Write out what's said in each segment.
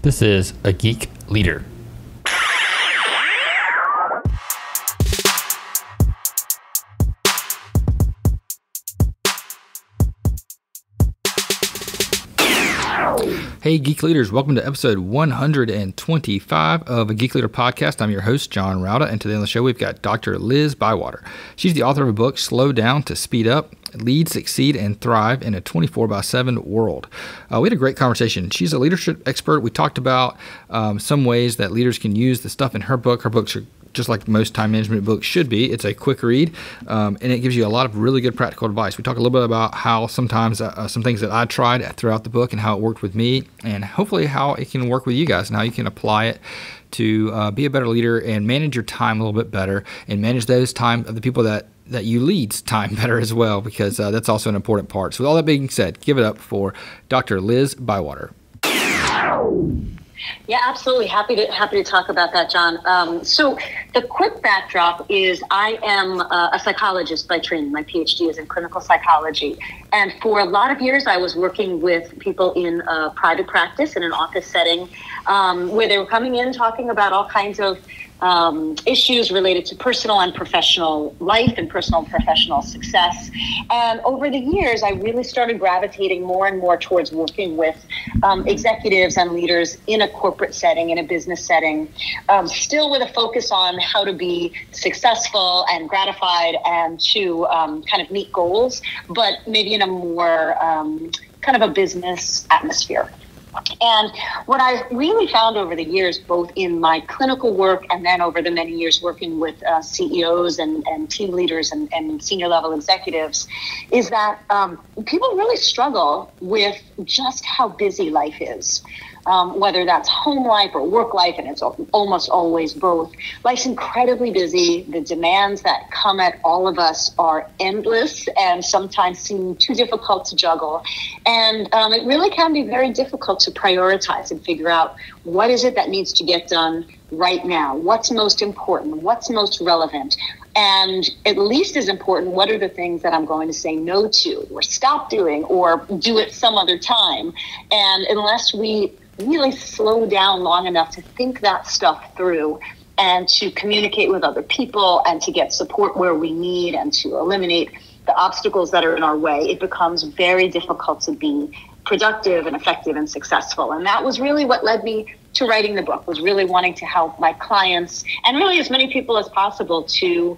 This is A Geek Leader. Hey, Geek Leaders. Welcome to episode 125 of A Geek Leader podcast. I'm your host, John Rauda, and today on the show, we've got Dr. Liz Bywater. She's the author of a book, Slow Down to Speed Up, Lead, Succeed, and Thrive in a 24/7 world. We had a great conversation. She's a leadership expert. We talked about some ways that leaders can use the stuff in her book. Her books are just like most time management books should be. It's a quick read, and it gives you a lot of really good practical advice. We talk a little bit about how sometimes some things that I tried throughout the book and how it worked with me, and hopefully how it can work with you guys and how you can apply it to be a better leader and manage your time a little bit better and manage those time of the people that you lead's time better as well, because that's also an important part. So with all that being said, give it up for Dr. Liz Bywater. Yeah, absolutely. Happy to talk about that, John. So the quick backdrop is I am a psychologist by training. My PhD is in clinical psychology. And for a lot of years, I was working with people in private practice in an office setting where they were coming in talking about all kinds of issues related to personal and professional life and personal and professional success. And over the years, I really started gravitating more and more towards working with executives and leaders in a corporate setting, in a business setting, still with a focus on how to be successful and gratified and to kind of meet goals, but maybe in a more kind of a business atmosphere. And what I really found over the years, both in my clinical work and then over the many years working with CEOs and team leaders and senior level executives, is that people really struggle with just how busy life is. Whether that's home life or work life, and it's almost always both. Life's incredibly busy. The demands that come at all of us are endless and sometimes seem too difficult to juggle. And it really can be very difficult to prioritize and figure out what is it that needs to get done right now? What's most important? What's most relevant? And at least as important, what are the things that I'm going to say no to or stop doing or do it some other time? And unless we really slow down long enough to think that stuff through and to communicate with other people and to get support where we need and to eliminate the obstacles that are in our way, it becomes very difficult to be productive and effective and successful. And that was really what led me to writing the book, was really wanting to help my clients and really as many people as possible to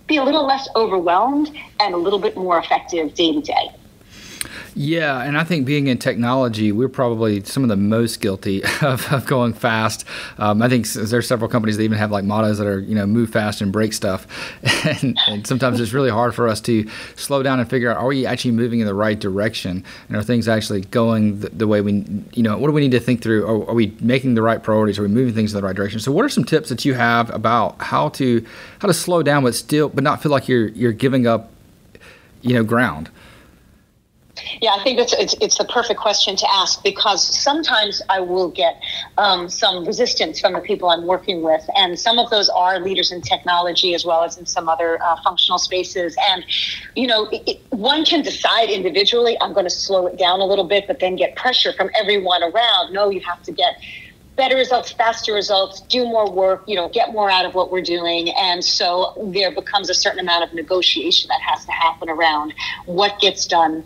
be a little less overwhelmed and a little bit more effective day to day. Yeah, and I think being in technology, we're probably some of the most guilty of going fast. I think there's several companies that even have like mottos that are, move fast and break stuff. And sometimes it's really hard for us to slow down and figure out, are we actually moving in the right direction? And are things actually going the way we, what do we need to think through? Are we making the right priorities? Are we moving things in the right direction? So what are some tips that you have about how to slow down but not feel like you're giving up, ground? Yeah, I think it's the perfect question to ask, because sometimes I will get some resistance from the people I'm working with. And some of those are leaders in technology as well as in some other functional spaces. And, one can decide individually, I'm going to slow it down a little bit, but then get pressure from everyone around. No, you have to get better results, faster results, do more work, get more out of what we're doing. And so there becomes a certain amount of negotiation that has to happen around what gets done,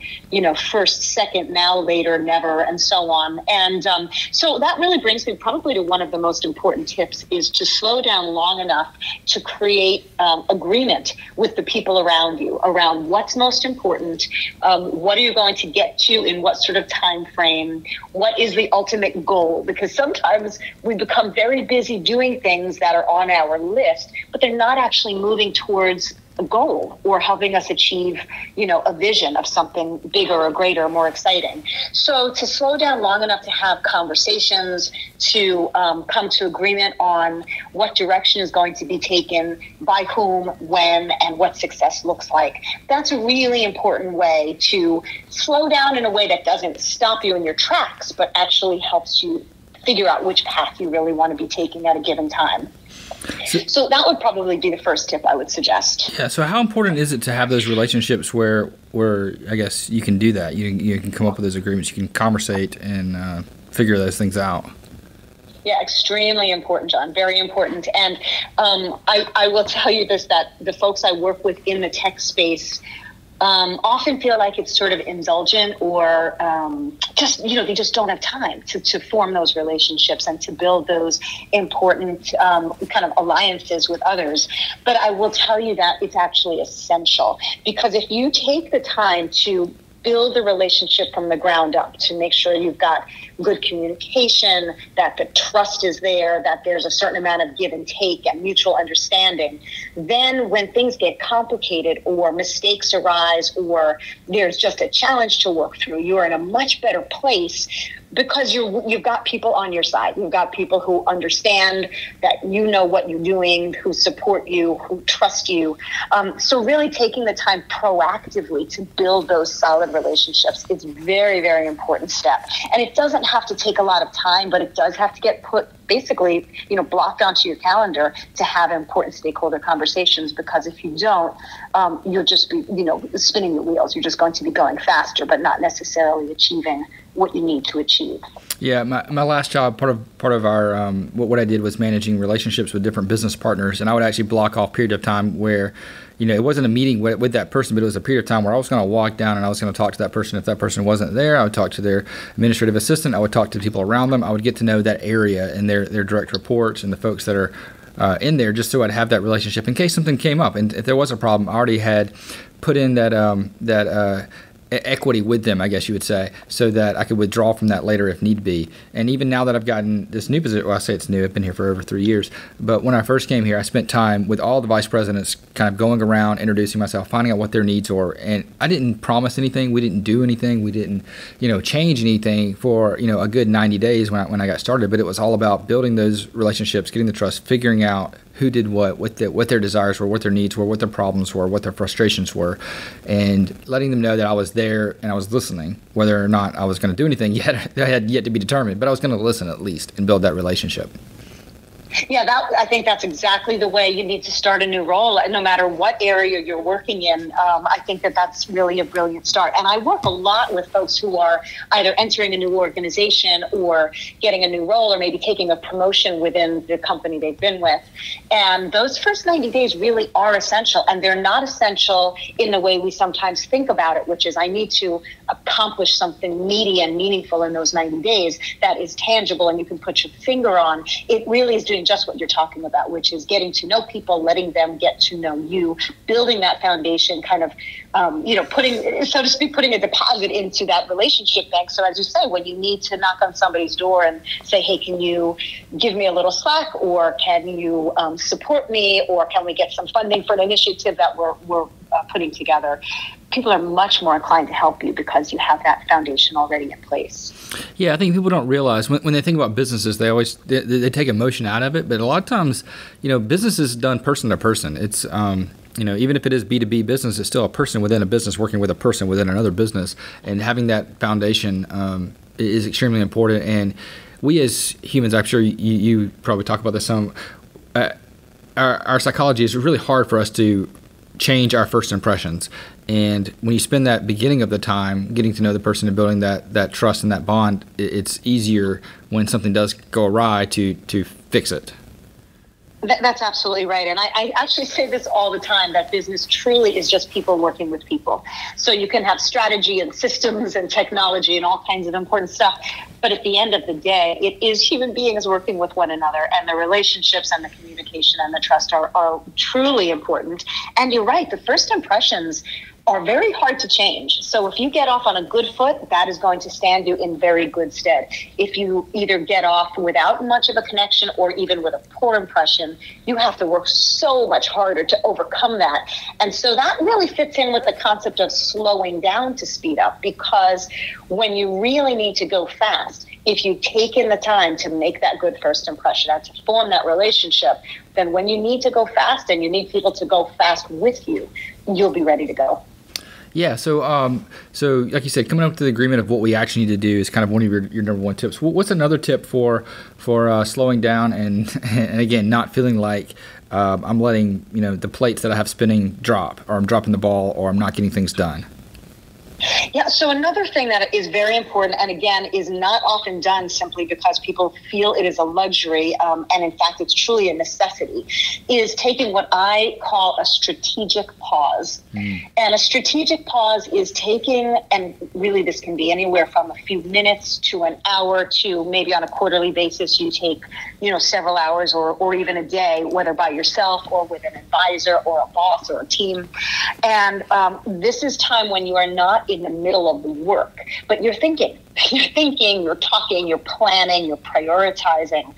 first, second, now, later, never, and so on. And so that really brings me probably to one of the most important tips, is to slow down long enough to create agreement with the people around you around what's most important, what are you going to get to in what sort of time frame, what is the ultimate goal, because sometimes we become very busy doing things that are on our list, but they're not actually moving towards a goal or helping us achieve, a vision of something bigger or greater, more exciting. So to slow down long enough to have conversations, to come to agreement on what direction is going to be taken, by whom, when, and what success looks like. That's a really important way to slow down in a way that doesn't stop you in your tracks, but actually helps you figure out which path you really want to be taking at a given time. So that would probably be the first tip I would suggest. Yeah. So how important is it to have those relationships where I guess you can do that? You can come up with those agreements. You can conversate and figure those things out. Yeah, extremely important, John. Very important. And I will tell you this, that the folks I work with in the tech space often feel like it's sort of indulgent or they just don't have time to form those relationships and to build those important kind of alliances with others. But I will tell you that it's actually essential, because if you take the time to build the relationship from the ground up, to make sure you've got good communication, that the trust is there, that there's a certain amount of give and take and mutual understanding, then when things get complicated or mistakes arise or there's just a challenge to work through, you're in a much better place, because you've got people on your side. You've got people who understand that you know what you're doing, who support you, who trust you. So really taking the time proactively to build those solid relationships is very, very important step. And it doesn't have to take a lot of time, but it does have to get put basically, blocked onto your calendar to have important stakeholder conversations, because if you don't, you'll just be, spinning your wheels. You're just going to be going faster, but not necessarily achieving what you need to achieve. Yeah, my last job, part of our what I did was managing relationships with different business partners, and I would actually block off period of time where, it wasn't a meeting with that person, but it was a period of time where I was going to walk down and I was going to talk to that person. If that person wasn't there, I would talk to their administrative assistant. I would talk to the people around them. I would get to know that area and their direct reports and the folks that are in there, just so I'd have that relationship in case something came up. And if there was a problem, I already had put in that equity with them, I guess you would say, so that I could withdraw from that later if need be. And even now that I've gotten this new position, well, I say it's new, I've been here for over 3 years, but when I first came here, I spent time with all the vice presidents kind of going around, introducing myself, finding out what their needs were. And I didn't promise anything. We didn't do anything. We didn't, change anything for, a good 90 days when I got started. But it was all about building those relationships, getting the trust, figuring out who did what their desires were, what their needs were, what their problems were, what their frustrations were, and letting them know that I was there and I was listening. Whether or not I was going to do anything yet, that had yet to be determined, but I was going to listen at least and build that relationship. Yeah, I think that's exactly the way you need to start a new role, no matter what area you're working in. I think that's really a brilliant start. And I work a lot with folks who are either entering a new organization or getting a new role or maybe taking a promotion within the company they've been with. And those first 90 days really are essential. And they're not essential in the way we sometimes think about it, which is I need to accomplish something meaty and meaningful in those 90 days that is tangible and you can put your finger on. It really is doing just what you're talking about, which is getting to know people, letting them get to know you, building that foundation, kind of, putting, so to speak, putting a deposit into that relationship bank. So as you say, when you need to knock on somebody's door and say, hey, can you give me a little slack, or can you support me, or can we get some funding for an initiative that we're putting together, people are much more inclined to help you because you have that foundation already in place. Yeah, I think people don't realize when they think about businesses, they take emotion out of it. But a lot of times, business is done person to person. It's even if it is B2B business, it's still a person within a business working with a person within another business, and having that foundation is extremely important. And we as humans, I'm sure you probably talk about this some. Our psychology is really hard for us to change our first impressions. And when you spend that beginning of the time getting to know the person and building that trust and that bond, it's easier when something does go awry to fix it. That's absolutely right. And I actually say this all the time, that business truly is just people working with people. So you can have strategy and systems and technology and all kinds of important stuff. But at the end of the day, it is human beings working with one another, and the relationships and the communication and the trust are truly important. And you're right, the first impressions are very hard to change. So if you get off on a good foot, that is going to stand you in very good stead. If you either get off without much of a connection or even with a poor impression, you have to work so much harder to overcome that. And so that really fits in with the concept of slowing down to speed up, because when you really need to go fast, if you take in the time to make that good first impression and to form that relationship, then when you need to go fast and you need people to go fast with you, you'll be ready to go. Yeah, so like you said, coming up to the agreement of what we actually need to do is kind of one of your number one tips. What's another tip for slowing down and again, not feeling like I'm letting the plates that I have spinning drop, or I'm dropping the ball, or I'm not getting things done? Yeah, so another thing that is very important, and again, is not often done simply because people feel it is a luxury, and in fact, it's truly a necessity, is taking what I call a strategic pause. And a strategic pause is taking, and really this can be anywhere from a few minutes to an hour to maybe on a quarterly basis, you take, several hours or even a day, whether by yourself or with an advisor or a boss or a team. And this is time when you are not in the middle of the work, but you're thinking, you're talking, you're planning, you're prioritizing.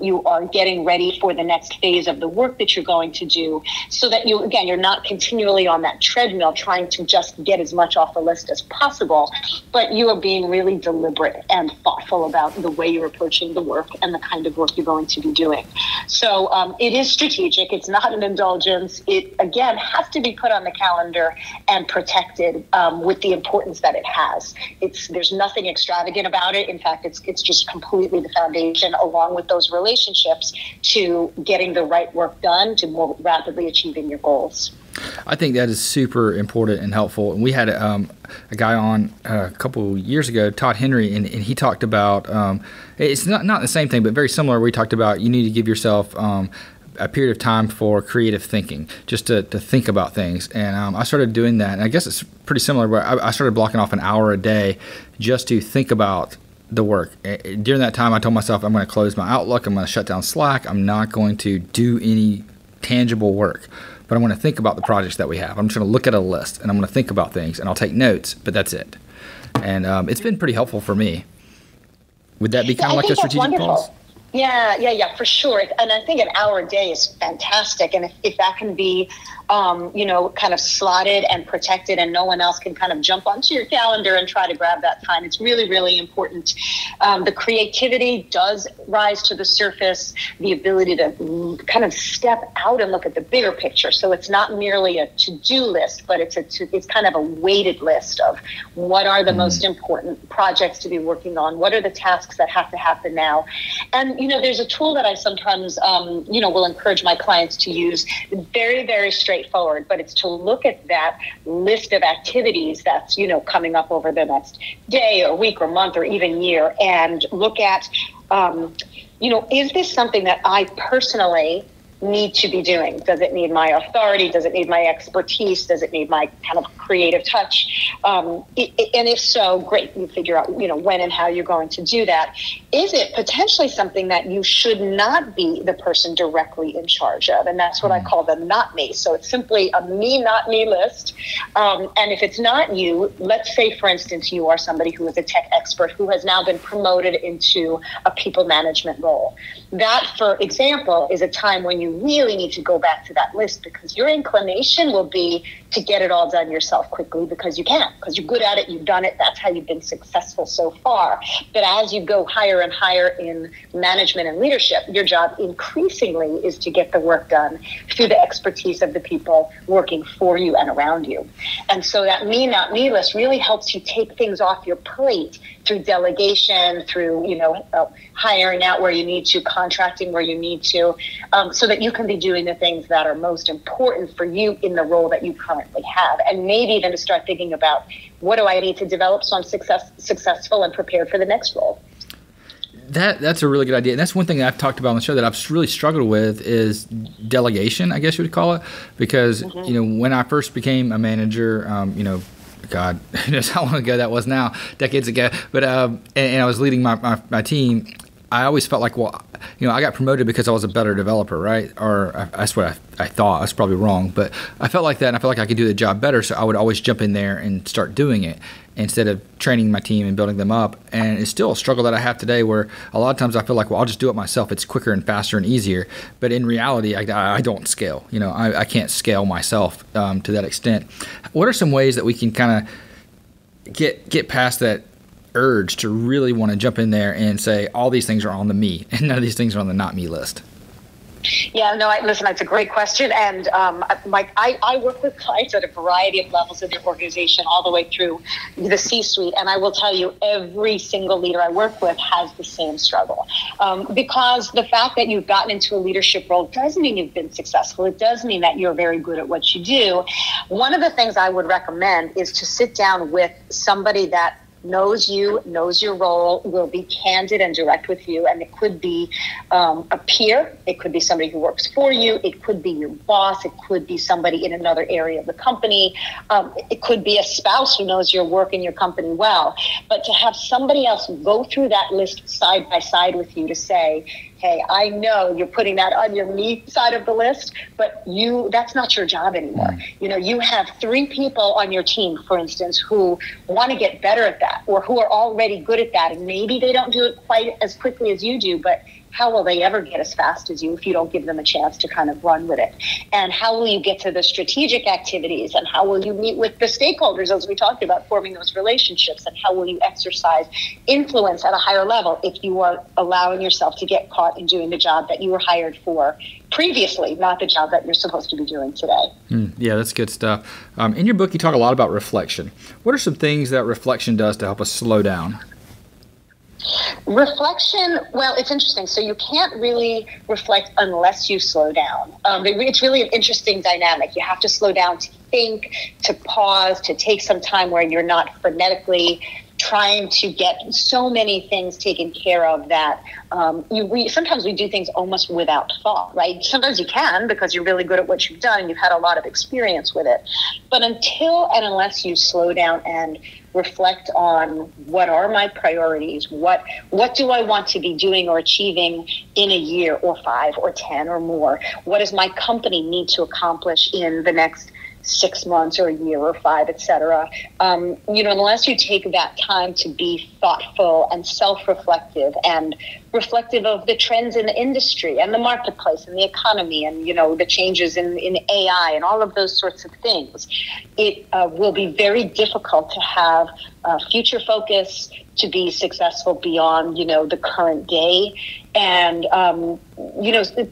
You are getting ready for the next phase of the work that you're going to do, so that you're not continually on that treadmill trying to just get as much off the list as possible, but you are being really deliberate and thoughtful about the way you're approaching the work and the kind of work you're going to be doing. So it is strategic. It's not an indulgence. It, again, has to be put on the calendar and protected with the importance that it has. There's nothing extravagant about it. In fact, it's just completely the foundation, along with those relationships, to getting the right work done, to more rapidly achieving your goals. I think that is super important and helpful. And we had a guy on a couple years ago, Todd Henry, and he talked about, it's not the same thing, but very similar. We talked about you need to give yourself a period of time for creative thinking, just to think about things. And I started doing that. And I guess it's pretty similar, where I started blocking off an hour a day just to think about the work. During that time, I told myself I'm going to close my Outlook. I'm going to shut down Slack. I'm not going to do any tangible work, but I'm going to think about the projects that we have. I'm just going to look at a list, and I'm going to think about things, and I'll take notes, but that's it. And it's been pretty helpful for me. Would that be kind of like a strategic pause? Yeah, for sure. And I think an hour a day is fantastic. And if that can be, kind of slotted and protected, and no one else can kind of jump onto your calendar and try to grab that time, it's really, really important. The creativity does rise to the surface, the ability to kind of step out and look at the bigger picture. So it's not merely a to-do list, but it's kind of a weighted list of what are the most important projects to be working on, what are the tasks that have to happen now. And there's a tool that I sometimes, will encourage my clients to use. Very, very straightforward, but it's to look at that list of activities that's, coming up over the next day or week or month or even year, and look at, is this something that I personally need to be doing? Does it need my authority? Does it need my expertise? Does it need my kind of creative touch? And if so, great, you figure out, when and how you're going to do that. Is it potentially something that you should not be the person directly in charge of? And that's what I call the not me. So it's simply a me, not me list. And if it's not you, let's say, for instance, you are somebody who is a tech expert who has now been promoted into a people management role. That, for example, is a time when you really need to go back to that list, because your inclination will be to get it all done yourself quickly because you can, because you're good at it, you've done it, that's how you've been successful so far. But as you go higher and higher in management and leadership, your job increasingly is to get the work done through the expertise of the people working for you and around you. And so that me, not me list really helps you take things off your plate through delegation, through, hiring out where you need to, contracting where you need to, so that you can be doing the things that are most important for you in the role that you currently have. And maybe even to start thinking about, what do I need to develop so I'm successful and prepared for the next role? That's a really good idea. And that's one thing that I've talked about on the show that I've really struggled with is delegation, I guess you would call it. Because, when I first became a manager, God, who knows how long ago that was now, decades ago. But and I was leading my team. I always felt like, I got promoted because I was a better developer, right? Or that's what I thought. I was probably wrong. But I felt like that, and I felt like I could do the job better, so I would always jump in there and start doing it instead of training my team and building them up. And it's still a struggle that I have today, where a lot of times I feel like, I'll just do it myself. It's quicker and faster and easier. But in reality, I don't scale. I can't scale myself to that extent. What are some ways that we can kind of get past that urge to really want to jump in there and say all these things are on the me and none of these things are on the not me list? Yeah, no, listen, that's a great question. And Mike, I work with clients at a variety of levels of their organization, all the way through the C-suite. And I will tell you, every single leader I work with has the same struggle. Because the fact that you've gotten into a leadership role doesn't mean you've been successful. It does mean that you're very good at what you do. One of the things I would recommend is to sit down with somebody that knows you, knows your role, will be candid and direct with you. And it could be a peer. It could be somebody who works for you. It could be your boss. It could be somebody in another area of the company. It could be a spouse who knows your work and your company well. But to have somebody else go through that list side by side with you to say, hey, I know you're putting that on your me side of the list, but that's not your job anymore. You know, you have 3 people on your team, for instance, who want to get better at that, or who are already good at that. And maybe they don't do it quite as quickly as you do, but how will they ever get as fast as you if you don't give them a chance to kind of run with it? And how will you get to the strategic activities? And how will you meet with the stakeholders, as we talked about, forming those relationships? And how will you exercise influence at a higher level if you are allowing yourself to get caught in doing the job that you were hired for previously, not the job that you're supposed to be doing today? Yeah, that's good stuff. In your book, you talk a lot about reflection. What are some things that reflection does to help us slow down? Reflection, well, it's interesting. So you can't really reflect unless you slow down. It's really an interesting dynamic. You have to slow down to think, to pause, to take some time where you're not frenetically trying to get so many things taken care of that sometimes we do things almost without thought, right? Sometimes you can because you're really good at what you've done. You've had a lot of experience with it. But until and unless you slow down and reflect on what are my priorities, what do I want to be doing or achieving in a year or 5 or 10 or more? What does my company need to accomplish in the next 6 months or a year or 5, et cetera? Unless you take that time to be thoughtful and self-reflective and reflective of the trends in the industry and the marketplace and the economy and, the changes in AI and all of those sorts of things, it will be very difficult to have future focus, to be successful beyond, the current day. And,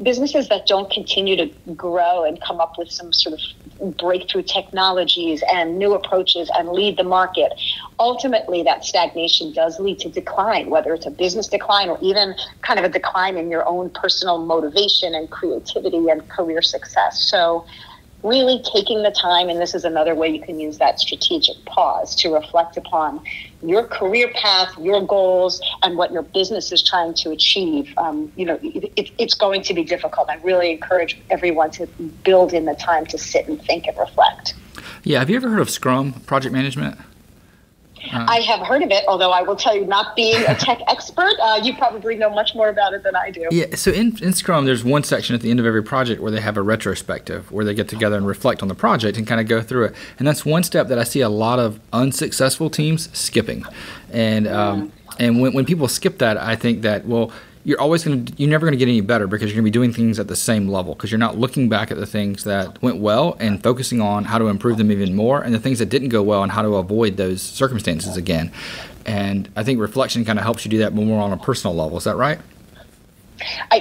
businesses that don't continue to grow and come up with some sort of breakthrough technologies and new approaches and lead the market, ultimately that stagnation does lead to decline, whether it's a business decline or even kind of a decline in your own personal motivation and creativity and career success. So really taking the time, and this is another way you can use that strategic pause to reflect upon your career path, your goals, and what your business is trying to achieve. It's going to be difficult. I really encourage everyone to build in the time to sit and think and reflect. Yeah, have you ever heard of Scrum, project management? I have heard of it, although I will tell you, not being a tech expert, you probably know much more about it than I do. Yeah, so in Scrum, there's one section at the end of every project where they have a retrospective, where they get together and reflect on the project and kind of go through it. And that's one step that I see a lot of unsuccessful teams skipping. And when people skip that, I think that, well, you're never going to get any better because you're going to be doing things at the same level because you're not looking back at the things that went well and focusing on how to improve them even more, and the things that didn't go well and how to avoid those circumstances again. And I think reflection kind of helps you do that more on a personal level. Is that right?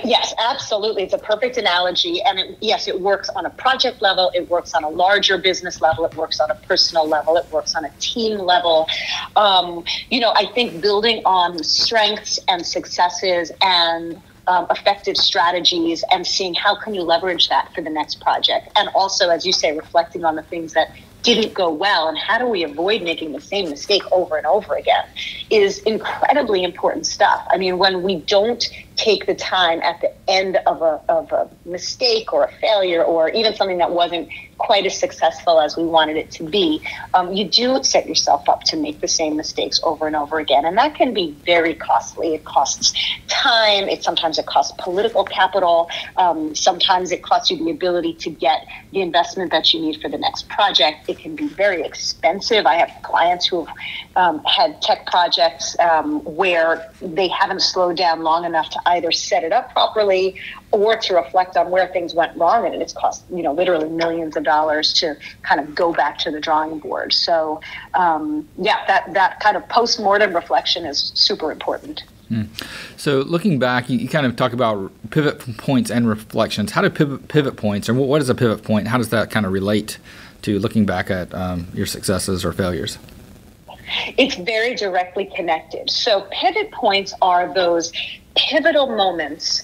Yes, absolutely. It's a perfect analogy. And it works on a project level. It works on a larger business level. It works on a personal level. It works on a team level. I think building on strengths and successes and effective strategies and seeing how can you leverage that for the next project. And also, as you say, reflecting on the things that didn't go well and how do we avoid making the same mistake over and over again is incredibly important stuff. I mean, when we don't take the time at the end of a mistake or a failure or even something that wasn't quite as successful as we wanted it to be, you do set yourself up to make the same mistakes over and over again. And that can be very costly. It costs time. Sometimes it costs political capital. Sometimes it costs you the ability to get the investment that you need for the next project. It can be very expensive. I have clients who have had tech projects where they haven't slowed down long enough to either set it up properly or to reflect on where things went wrong, and it's cost literally millions of dollars to kind of go back to the drawing board. So that kind of post-mortem reflection is super important. So looking back, you kind of talk about pivot points and reflections. How do pivot points, or what is a pivot point? How does that kind of relate to looking back at your successes or failures? It's very directly connected. So pivot points are those pivotal moments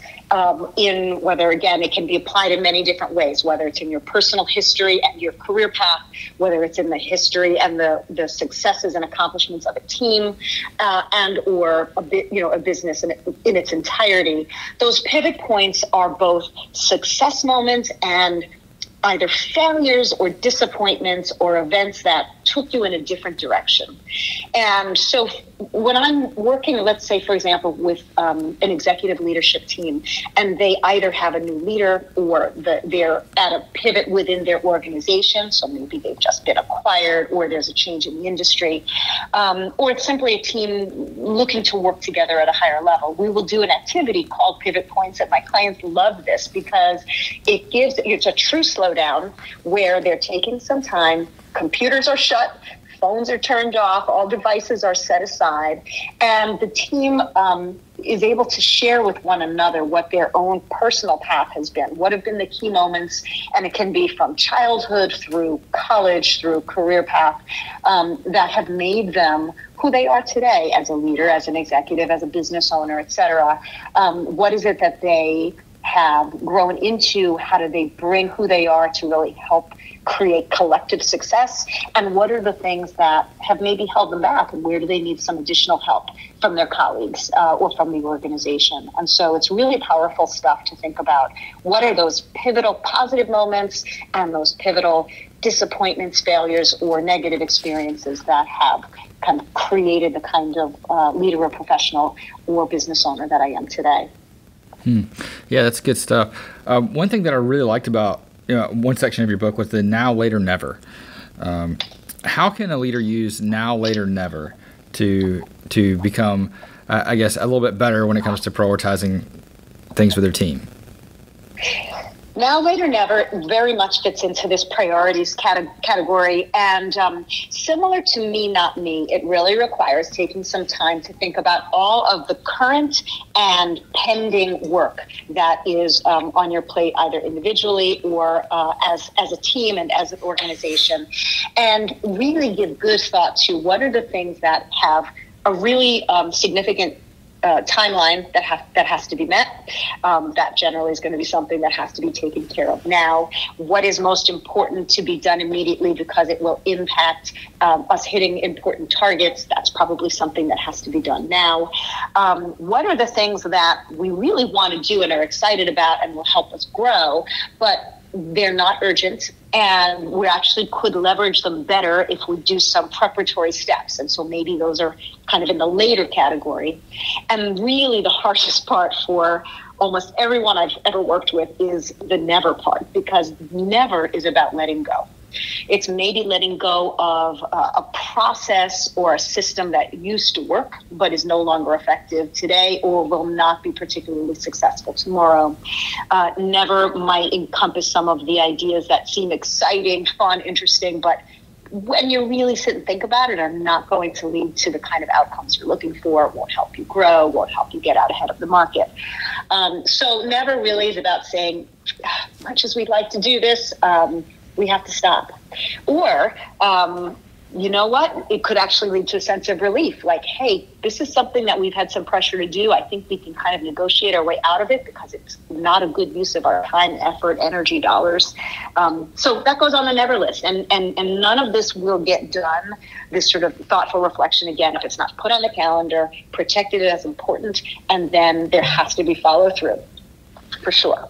in whether, again, it can be applied in many different ways, whether it's in your personal history and your career path, whether it's in the history and the successes and accomplishments of a team and or a business in its entirety. Those pivot points are both success moments and either failures or disappointments or events that took you in a different direction. And so when I'm working, let's say, for example, with an executive leadership team, and they either have a new leader or they're at a pivot within their organization, so maybe they've just been acquired or there's a change in the industry, or it's simply a team looking to work together at a higher level, we will do an activity called Pivot Points, and my clients love this because it's a true slowdown where they're taking some time, computers are shut, phones are turned off, all devices are set aside, and the team is able to share with one another what their own personal path has been, what have been the key moments, and it can be from childhood through college, through career path, that have made them who they are today as a leader, as an executive, as a business owner, et cetera. What is it that they have grown into? How do they bring who they are to really help create collective success? And what are the things that have maybe held them back? And where do they need some additional help from their colleagues or from the organization? And so it's really powerful stuff to think about. What are those pivotal positive moments and those pivotal disappointments, failures, or negative experiences that have kind of created the kind of leader or professional or business owner that I am today? Yeah, that's good stuff. One thing that I really liked about one section of your book was the now, later, never. How can a leader use now, later, never to become, I guess, a little bit better when it comes to prioritizing things with their team? Now, later, never very much fits into this priorities category. And similar to me, not me, it really requires taking some time to think about all of the current and pending work that is on your plate, either individually or as a team and as an organization, and really give good thought to what are the things that have a really significant timeline that has to be met. That generally is going to be something that has to be taken care of now. What is most important to be done immediately because it will impact us hitting important targets? That's probably something that has to be done now. What are the things that we really want to do and are excited about and will help us grow, but they're not urgent, and we actually could leverage them better if we do some preparatory steps. And so maybe those are kind of in the later category. And really the hardest part for almost everyone I've ever worked with is the never part, because never is about letting go. It's maybe letting go of a process or a system that used to work but is no longer effective today or will not be particularly successful tomorrow. Never might encompass some of the ideas that seem exciting, fun, interesting, but when you really sit and think about it, are not going to lead to the kind of outcomes you're looking for, won't help you grow, won't help you get out ahead of the market. So never really is about saying, much as we'd like to do this, we have to stop. Or, you know what? It could actually lead to a sense of relief. Like, hey, this is something that we've had some pressure to do. I think we can kind of negotiate our way out of it because it's not a good use of our time, effort, energy, dollars. So that goes on the never list. And none of this will get done, this sort of thoughtful reflection, again, if it's not put on the calendar, protected as important, and then there has to be follow through, for sure.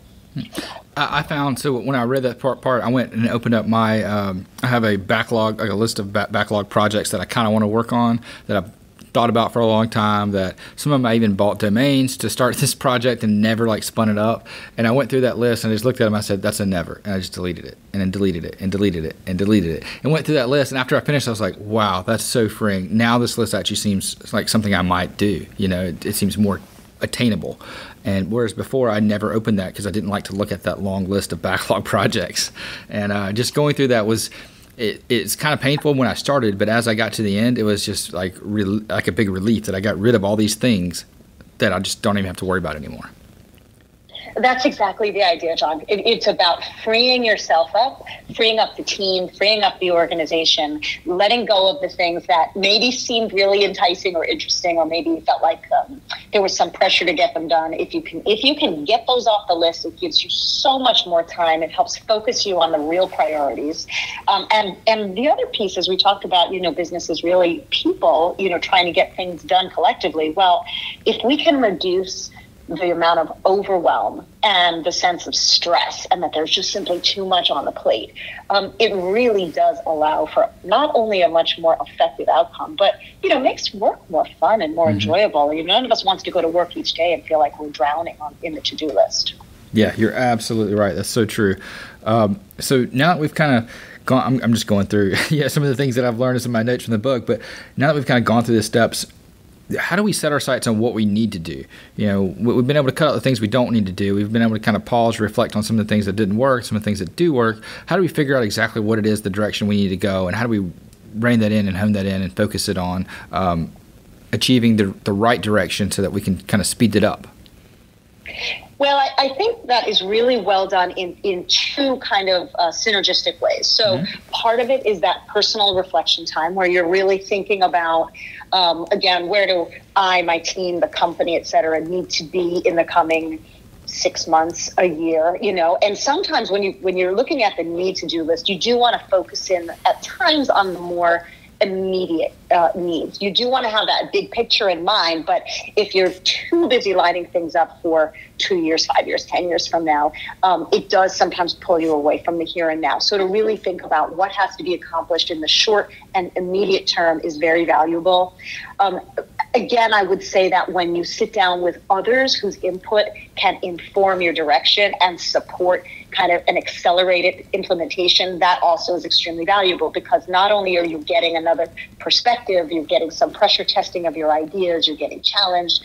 I found, so when I read that part, I went and opened up my, I have a backlog, like a list of backlog projects that I kind of want to work on that I've thought about for a long time, that some of them I even bought domains to start this project and never like spun it up. And I went through that list and I just looked at them, I said, that's a never. And I just deleted it and then deleted it and deleted it and deleted it and went through that list. And after I finished, I was like, wow, that's so freeing. Now this list actually seems like something I might do. You know, it seems more attainable. And whereas before I never opened that because I didn't like to look at that long list of backlog projects. And just going through that was, it's kind of painful when I started, but as I got to the end, it was just like a big relief that I got rid of all these things that I just don't even have to worry about anymore. That's exactly the idea, John. It's about freeing yourself up, freeing up the team, freeing up the organization, letting go of the things that maybe seemed really enticing or interesting, or maybe you felt like there was some pressure to get them done. If you can get those off the list, it gives you so much more time. It helps focus you on the real priorities. And the other piece is we talked about, business is really people, trying to get things done collectively. Well, if we can reduce the amount of overwhelm and the sense of stress, and that there's just simply too much on the plate, it really does allow for not only a much more effective outcome, but makes work more fun and more enjoyable. None of us wants to go to work each day and feel like we're drowning in the to-do list. Yeah, you're absolutely right. That's so true. So now that we've kind of gone, I'm just going through some of the things that I've learned as in my notes from the book, but now that we've kind of gone through the steps, how do we set our sights on what we need to do? We've been able to cut out the things we don't need to do. We've been able to kind of pause, reflect on some of the things that didn't work, some of the things that do work. How do we figure out exactly what it is, the direction we need to go, and how do we rein that in and hone that in and focus it on achieving the right direction so that we can kind of speed it up? Well, I think that is really well done in two kind of synergistic ways. So part of it is that personal reflection time where you're really thinking about, again, where do I, my team, the company, et cetera, need to be in the coming 6 months, a year, and sometimes when you're looking at the need to do list, you do want to focus in at times on the more immediate needs. You do want to have that big picture in mind, but if you're too busy lining things up for 2 years, 5 years, 10 years from now, it does sometimes pull you away from the here and now. So to really think about what has to be accomplished in the short and immediate term is very valuable. Again, I would say that when you sit down with others whose input can inform your direction and support kind of an accelerated implementation, that also is extremely valuable, because not only are you getting another perspective, you're getting some pressure testing of your ideas, you're getting challenged,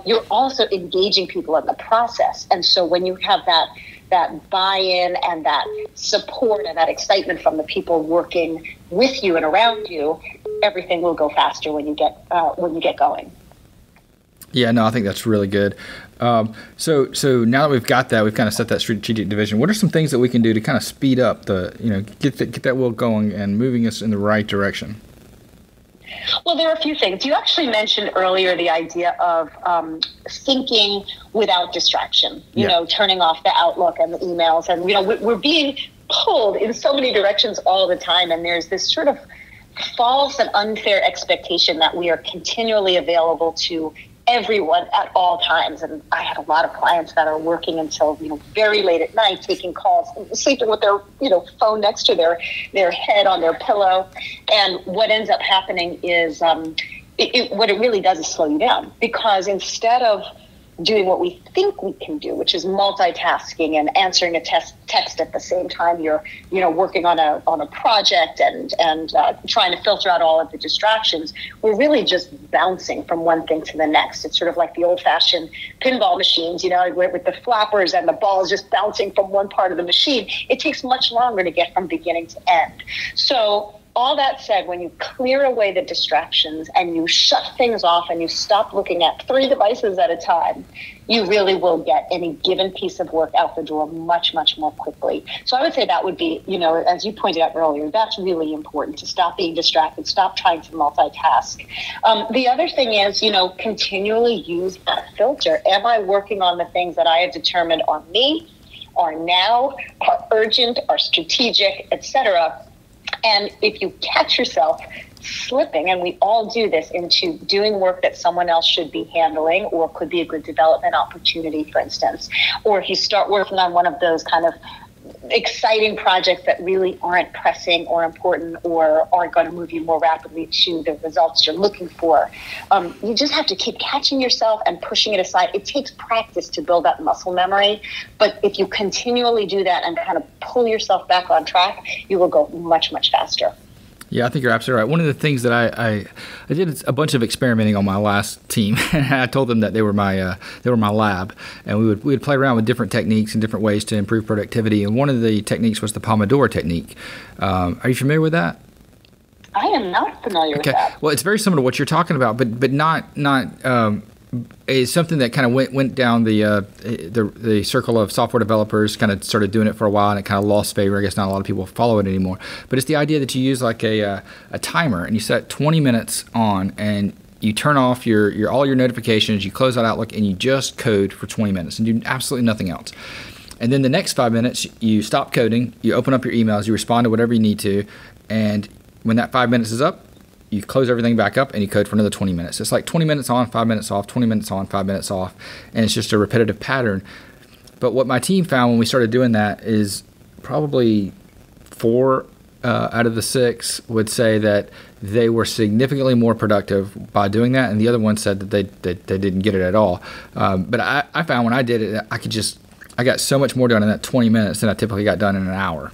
you're also engaging people in the process. And so when you have that buy-in and that support and that excitement from the people working with you and around you, everything will go faster when you get going. Yeah, no, I think that's really good. So now that we've got that, we've kind of set that strategic division. What are some things that we can do to kind of speed up get that wheel going and moving us in the right direction? Well, there are a few things. You actually mentioned earlier the idea of thinking without distraction, turning off the Outlook and the emails. And, we're being pulled in so many directions all the time. And there's this sort of false and unfair expectation that we are continually available to everyone at all times. And I have a lot of clients that are working until very late at night, taking calls, sleeping with their phone next to their head on their pillow. And what ends up happening is what it really does is slow you down, because instead of doing what we think we can do, which is multitasking and answering a text at the same time you're working on a project and trying to filter out all of the distractions, we're really just bouncing from one thing to the next. It's sort of like the old-fashioned pinball machines, with the flappers and the balls just bouncing from one part of the machine. It takes much longer to get from beginning to end. So all that said, when you clear away the distractions and you shut things off and you stop looking at 3 devices at a time, you really will get any given piece of work out the door much, much more quickly. So I would say that would be, as you pointed out earlier, that's really important, to stop being distracted, stop trying to multitask. The other thing is, continually use that filter. Am I working on the things that I have determined are me, are now, are urgent, are strategic, etc.? And if you catch yourself slipping, and we all do this, into doing work that someone else should be handling, or could be a good development opportunity, for instance, or if you start working on one of those kind of exciting projects that really aren't pressing or important or aren't going to move you more rapidly to the results you're looking for, you just have to keep catching yourself and pushing it aside. It takes practice to build that muscle memory, but if you continually do that and kind of pull yourself back on track, you will go much, much faster. Yeah, I think you're absolutely right. One of the things that I did a bunch of experimenting on my last team, and I told them that they were my lab, and we would play around with different techniques and different ways to improve productivity. And one of the techniques was the Pomodoro technique. Are you familiar with that? I am not familiar with that. Well, it's very similar to what you're talking about, but not is something that kind of went down the circle of software developers, kind of started doing it for a while, and it kind of lost favor. I guess not a lot of people follow it anymore. But it's the idea that you use like a timer, and you set 20 minutes on, and you turn off your all your notifications, you close out Outlook, and you just code for 20 minutes and do absolutely nothing else. And then the next 5 minutes, you stop coding, you open up your emails, you respond to whatever you need to, and when that 5 minutes is up, you close everything back up and you code for another 20 minutes. It's like 20 minutes on, 5 minutes off, 20 minutes on, 5 minutes off, and it's just a repetitive pattern. But what my team found when we started doing that is probably 4 out of the 6 would say that they were significantly more productive by doing that, and the other one said that they didn't get it at all. But I found when I did it, I got so much more done in that 20 minutes than I typically got done in an hour.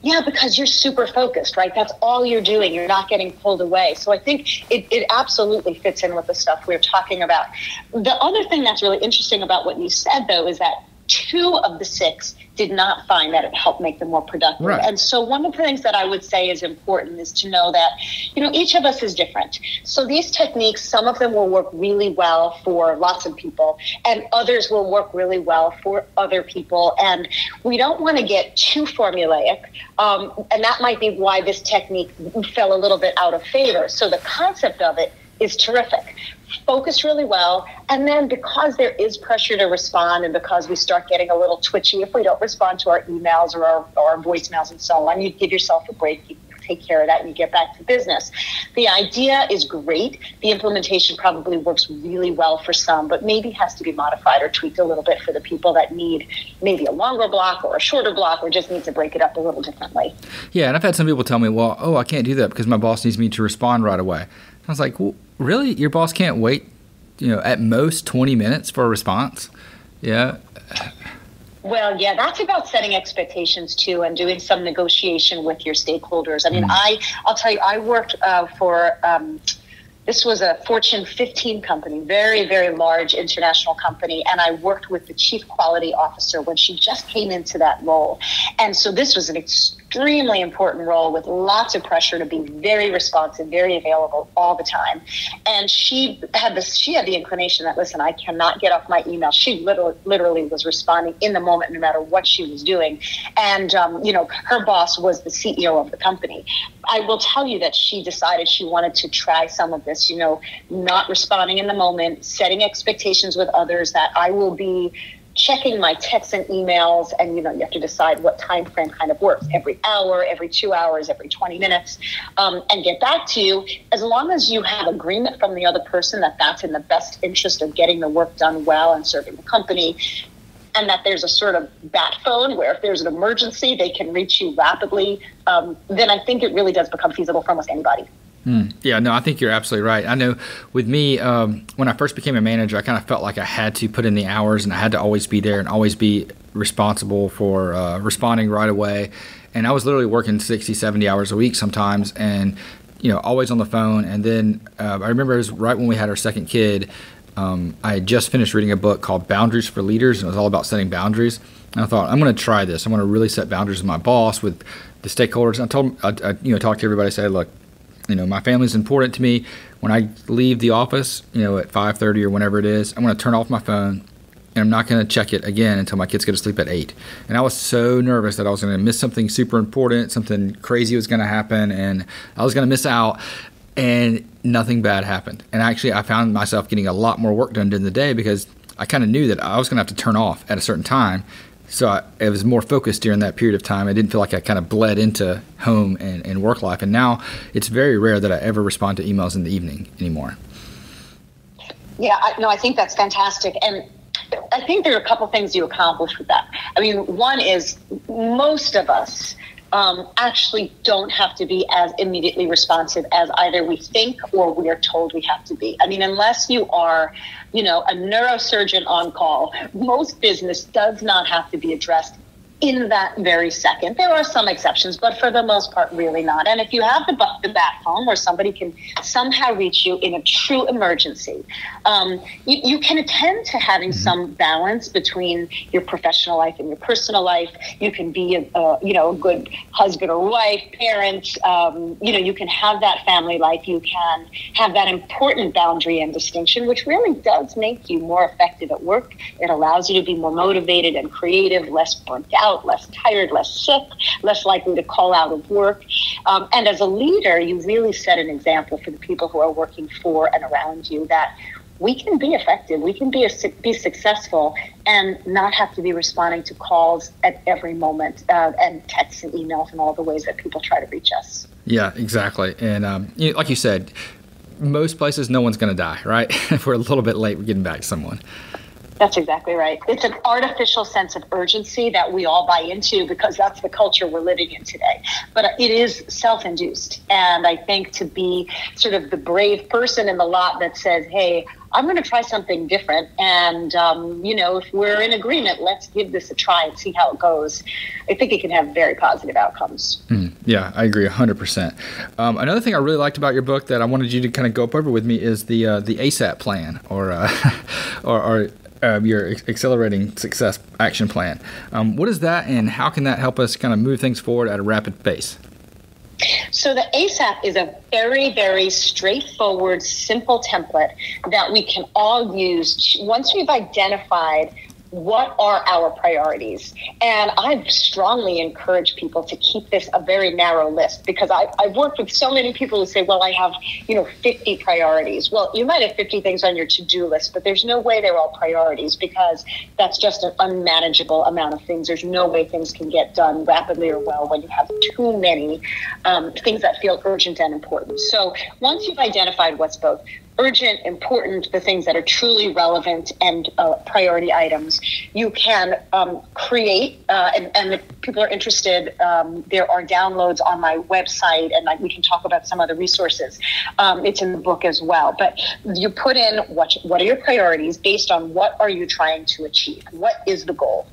Yeah, because you're super focused, right? That's all you're doing. You're not getting pulled away. So I think it absolutely fits in with the stuff we're talking about. The other thing that's really interesting about what you said, though, is that 2 of the 6 did not find that it helped make them more productive. Right. And so one of the things that I would say is important is to know that, each of us is different. So these techniques, some of them will work really well for lots of people, and others will work really well for other people. And we don't want to get too formulaic. And that might be why this technique fell a little bit out of favor. So the concept of it is terrific. Focus really well, and then because there is pressure to respond, and because we start getting a little twitchy if we don't respond to our emails or our voicemails and so on, you give yourself a break, you take care of that, and you get back to business. The idea is great. The implementation probably works really well for some, but maybe has to be modified or tweaked a little bit for the people that need maybe a longer block or a shorter block, or just need to break it up a little differently. Yeah, and I've had some people tell me, well, I can't do that because my boss needs me to respond right away. I was like, well, really? Your boss can't wait, at most 20 minutes for a response? Yeah. Well, yeah, that's about setting expectations too, and doing some negotiation with your stakeholders. I mean, I'll tell you, I worked for this was a Fortune 15 company, very, very large international company. And I worked with the chief quality officer when she just came into that role. And so this was an extremely important role with lots of pressure to be very responsive, very available all the time. And she had the inclination that, listen, I cannot get off my email. She literally was responding in the moment, no matter what she was doing. And, her boss was the CEO of the company. I will tell you that she decided she wanted to try some of this, not responding in the moment, setting expectations with others that I will be checking my texts and emails, and you have to decide what time frame kind of works, every hour, every 2 hours, every 20 minutes, and get back to you. As long as you have agreement from the other person that that's in the best interest of getting the work done well and serving the company, and that there's a sort of bat phone where if there's an emergency, they can reach you rapidly, then I think it really does become feasible for almost anybody. Yeah, no, I think you're absolutely right. I know with me, when I first became a manager, I kind of felt like I had to put in the hours and I had to always be there and always be responsible for responding right away. And I was literally working 60, 70 hours a week sometimes, and always on the phone. And then I remember it was right when we had our second kid. I had just finished reading a book called Boundaries for Leaders, and it was all about setting boundaries. And I thought, I'm going to try this. I'm going to really set boundaries with my boss, with the stakeholders. And I told him, I talked to everybody, say, look, my family's important to me. When I leave the office, at 5:30 or whenever it is, I'm going to turn off my phone, and I'm not going to check it again until my kids go to sleep at 8. And I was so nervous that I was going to miss something super important, something crazy was going to happen, and I was going to miss out. And nothing bad happened. And actually, I found myself getting a lot more work done during the day because I kind of knew that I was going to have to turn off at a certain time. So it was more focused during that period of time. I didn't feel like I kind of bled into home and work life. And now it's very rare that I ever respond to emails in the evening anymore. Yeah, I think that's fantastic. And I think there are a couple things you accomplish with that. I mean, one is most of us actually don't have to be as immediately responsive as either we think or we are told we have to be. I mean, unless you are, a neurosurgeon on call, most business does not have to be addressed in that very second. There are some exceptions, but for the most part, really not. And if you have the bat phone where somebody can somehow reach you in a true emergency, you can attend to having some balance between your professional life and your personal life. You can be a good husband or wife, parent. You can have that family life. You can have that important boundary and distinction, which really does make you more effective at work. It allows you to be more motivated and creative, less burnt out, less tired, less sick, less likely to call out of work. And as a leader, you really set an example for the people who are working for and around you that we can be effective, we can be successful and not have to be responding to calls at every moment and texts and emails and all the ways that people try to reach us. Yeah, exactly. And like you said, most places, no one's going to die, right? If we're a little bit late, we're getting back to someone. That's exactly right. It's an artificial sense of urgency that we all buy into because that's the culture we're living in today. But it is self-induced. And I think to be sort of the brave person in the lot that says, hey, I'm going to try something different. And, if we're in agreement, let's give this a try and see how it goes. I think it can have very positive outcomes. Yeah, I agree 100%. Another thing I really liked about your book that I wanted you to kind of go over with me is the ASAP plan or your Accelerating Success Action Plan. What is that, and how can that help us kind of move things forward at a rapid pace? So the ASAP is a very, very straightforward, simple template that we can all use once we've identified what are our priorities. And I strongly encourage people to keep this a very narrow list because I've worked with so many people who say, well, I have 50 priorities. Well, you might have 50 things on your to-do list, but there's no way they're all priorities because that's just an unmanageable amount of things. There's no way things can get done rapidly or well when you have too many things that feel urgent and important. So once you've identified what's both urgent, important, the things that are truly relevant and priority items, you can create, and if people are interested, there are downloads on my website, and we can talk about some other resources. It's in the book as well. But you put in what are your priorities based on what are you trying to achieve? What is the goal?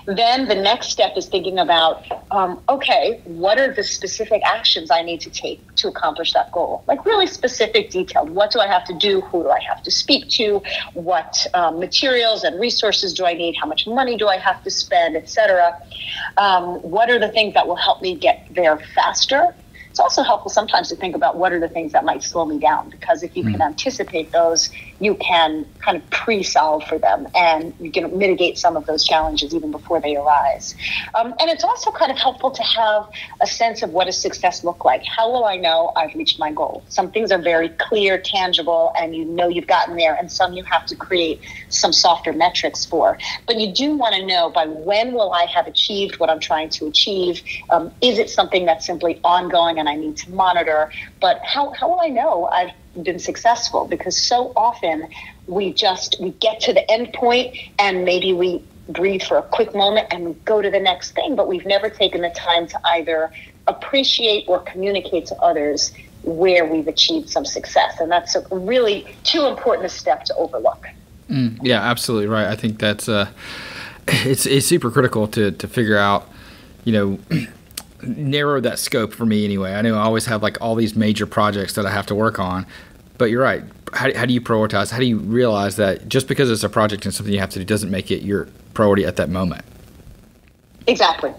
Then the next step is thinking about, what are the specific actions I need to take to accomplish that goal? Like really specific detail. What do I have to do? Who do I have to speak to? What materials and resources do I need? How much money do I have to spend, et cetera? What are the things that will help me get there faster? It's also helpful sometimes to think about what are the things that might slow me down, because if you can anticipate those, you can kind of pre-solve for them and you can mitigate some of those challenges even before they arise. And it's also kind of helpful to have a sense of what does success look like? How will I know I've reached my goal? Some things are very clear, tangible, and you know you've gotten there, and some you have to create some softer metrics for. But you do want to know by when will I have achieved what I'm trying to achieve? Is it something that's simply ongoing and I need to monitor? But how will I know I've been successful? Because so often we get to the end point and maybe we breathe for a quick moment and we go to the next thing, but we've never taken the time to either appreciate or communicate to others where we've achieved some success. And that's a really too important a step to overlook. Yeah, absolutely right. I think that's it's super critical to figure out, narrow that scope for me anyway. I know I always have like all these major projects that I have to work on, but you're right. How do you prioritize? How do you realize that just because it's a project and something you have to do doesn't make it your priority at that moment? Exactly.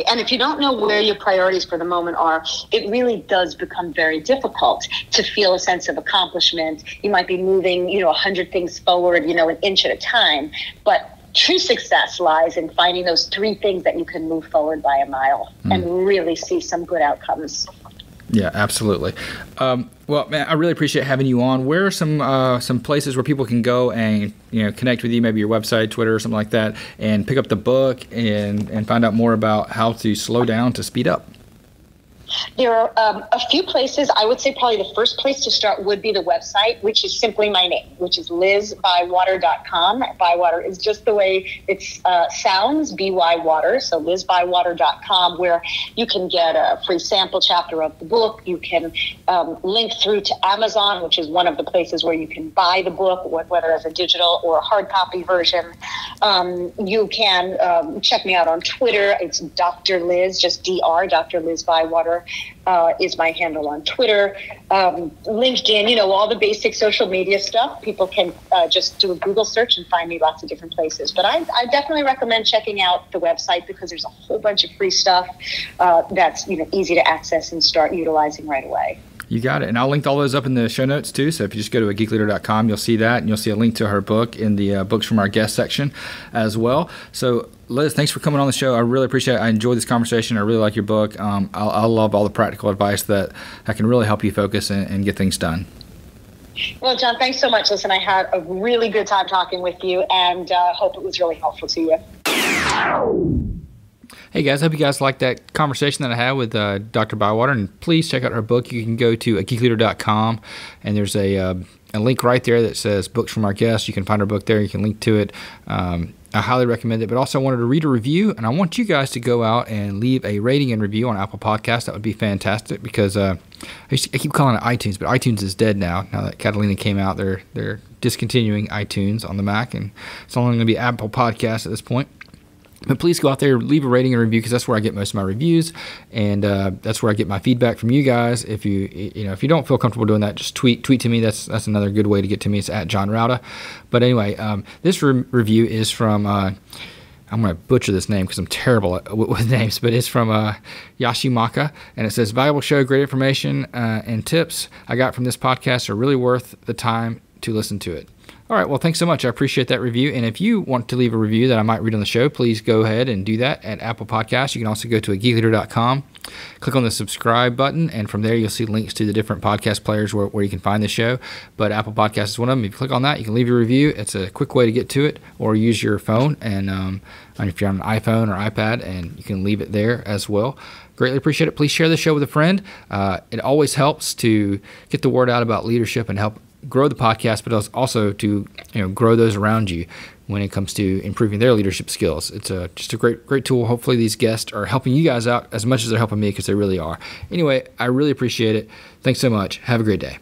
And if you don't know where your priorities for the moment are, it really does become very difficult to feel a sense of accomplishment. You might be moving, 100 things forward, an inch at a time, but true success lies in finding those 3 things that you can move forward by a mile and really see some good outcomes. Yeah, absolutely. Well, man, I really appreciate having you on. Where are some places where people can go and connect with you, maybe your website, Twitter, or something like that, and pick up the book and find out more about how to slow down to speed up? There are a few places. I would say probably the first place to start would be the website, which is simply my name, which is lizbywater.com. Bywater is just the way it sounds, Bywater. So lizbywater.com, where you can get a free sample chapter of the book. You can link through to Amazon, which is one of the places where you can buy the book, whether as a digital or a hard copy version. You can check me out on Twitter. It's Dr. Liz, just Dr. Liz Bywater is my handle on Twitter. LinkedIn, all the basic social media stuff. People can just do a Google search and find me lots of different places. But I definitely recommend checking out the website because there's a whole bunch of free stuff that's easy to access and start utilizing right away. You got it. And I'll link all those up in the show notes too. So if you just go to ageekleader.com, you'll see that, and you'll see a link to her book in the books from our guest section as well. So Liz, thanks for coming on the show. I really appreciate it. I enjoyed this conversation. I really like your book. I love all the practical advice that can really help you focus and get things done. Well, John, thanks so much. Listen, I had a really good time talking with you, and hope it was really helpful to you. Hey guys, I hope you guys liked that conversation that I had with Dr. Bywater, and please check out her book. You can go to ageekleader.com, and there's a link right there that says books from our guests. You can find her book there. You can link to it. I highly recommend it, but also I wanted to read a review, and I want you guys to go out and leave a rating and review on Apple Podcasts. That would be fantastic because I keep calling it iTunes, but iTunes is dead now. Now that Catalina came out, they're discontinuing iTunes on the Mac, and it's only going to be Apple Podcasts at this point. But please go out there, leave a rating and review, because that's where I get most of my reviews, and that's where I get my feedback from you guys. If you don't feel comfortable doing that, just tweet to me. That's another good way to get to me. It's at John Rauda. But anyway, this review is from I'm going to butcher this name because I'm terrible with names, but it's from Yashimaka, and it says, "Valuable show, great information and tips I got from this podcast are really worth the time to listen to it." All right, well, thanks so much. I appreciate that review. And if you want to leave a review that I might read on the show, please go ahead and do that at Apple Podcasts. You can also go to ageekleader.com, click on the subscribe button, and from there you'll see links to the different podcast players where you can find the show. But Apple Podcasts is one of them. If you click on that, you can leave your review. It's a quick way to get to it, or use your phone, and if you're on an iPhone or iPad, and you can leave it there as well. Greatly appreciate it. Please share the show with a friend. It always helps to get the word out about leadership and help grow the podcast, but also to grow those around you when it comes to improving their leadership skills. It's just a great tool. Hopefully these guests are helping you guys out as much as they're helping me, because they really are. Anyway, I really appreciate it. Thanks so much. Have a great day.